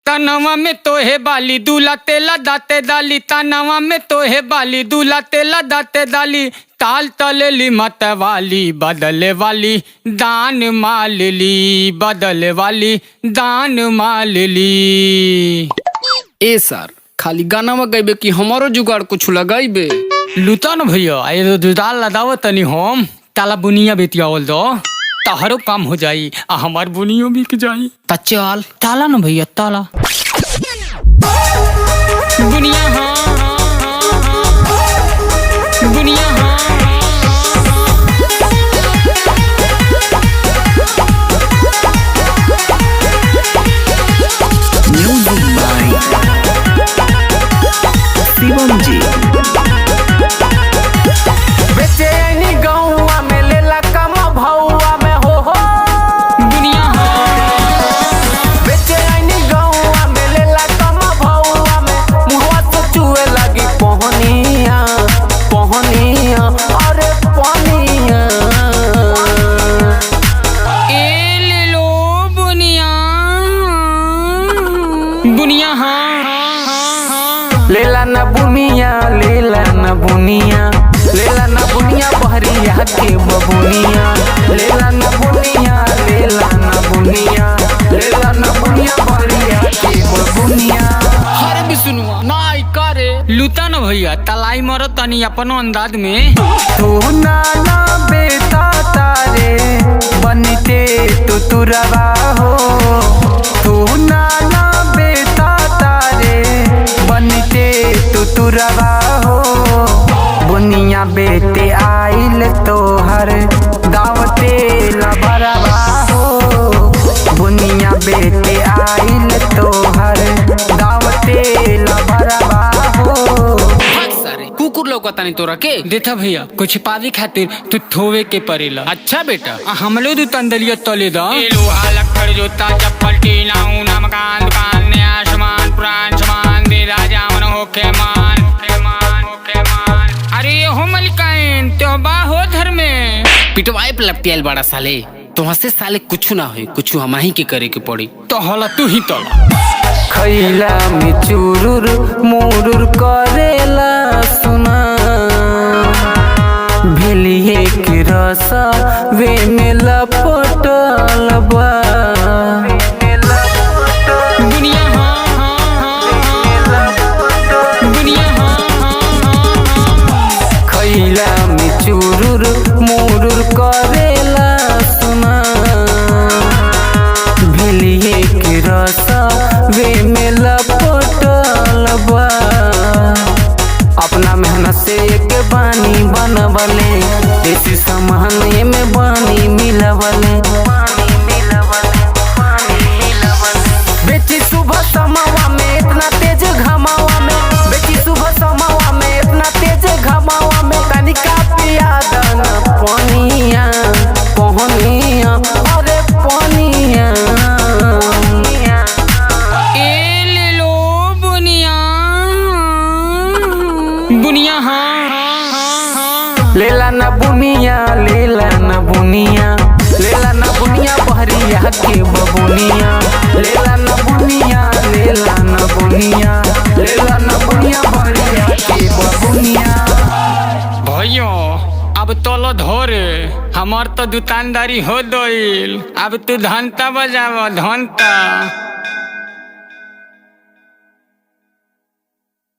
तनवा में तोहे बाली दूल्हा तेला दाते दाली, तनवा में तोहे बाली दूल्हा तेला दाते दाली। ताल तलेली मत वाली बदले वाली दान माल ली, बदले वाली दान माल ली। ए सर खाली गाना में गईबे कि हमारो जुगाड़ कुछ लगाइबे? लुता न भैया ये जुदाल लदाव तनी हम ताला बुनिया बेतियावल दो तहरो काम हो जाई आ हमार बुनियो बिक जाई। ता चल ताला न भैया ताला बुनिया हाँ बुनिया हाँ म्यूजिक बाय शिवम जी। बेचैनी गौवा में लेला कम भौवा में हो बुनिया हाँ बेचैनी गौवा में लेला कम भौवा में मुहवा से चुए लगी पहनिया पहनिया अरे पहनिया। ए ले लो बुनिया बुनिया हाँ लेला न बुनिया लेला न बुनिया लेला न बुनिया बहरिया के बबुनिया लेला न बुनिया लेला न बुनिया लेला न बुनिया बहरिया के बबुनिया। हर भी सुनुआ नाई करे लुता न भैया तलाई मरो तनी अपनो अंदाज में। तू नाना बेटा तारे बनते तू तुरवा हो, तू नाना बेटा तारे बनते तू तुरवा हो। बुनिया बेटे आइल तोहर दावते लबरवा हो, बुनिया बेटे आइल तोहर दावते लबरवा हो। सारे कुकुर लौकता नहीं तोरा के देता भैया कुछ पावे खातिर तू थोवे के परेला। अच्छा बेटा हम लोग दू तंदलिया तले दा लोहा लक्कड़ जूता चप्पल टीना ऊना मकान दुकान ने आसमान पुरान समान दे राजा मन होके मान होके मान। अरे हो मलिकाइन तो बाहो धर में पिटवाए पे लपटियाल बड़ा साले तुहाँ से साले कुछ ना हो कुछ हम ही के करे के पड़ी। तो हला तू ही तला खैला में चुरुर मुरुर करेला सुना भेलिए के रसा वे में लपटल बा। दुनिया दुनिया खैला में चुरुर मुरुर करेला सुना भेलिए के रसा वे में लपटल बा। अपना मेहनत से एक बानी बनवले देसी सामान ये में बानी मिलवले बेची सुबह समावा में इतना तेज घमावा में बेची सुबह समावा में इतना तेज घमावा में कनिका पिया दाना पनिया पहनिया अरे पनिया। ए ले लो बुनिया बुनिया हाँ लेला न बुनिया लेला न बुनिया लेला न बुनिया बहरिया के बबुनिया लेला न बुनिया लेला न बुनिया लेला न बुनिया बहरिया के बबुनिया। भैया अब तोलो धोरे हमार तो दुकानदारी हो गइल अब तू धनता बजावा धनता।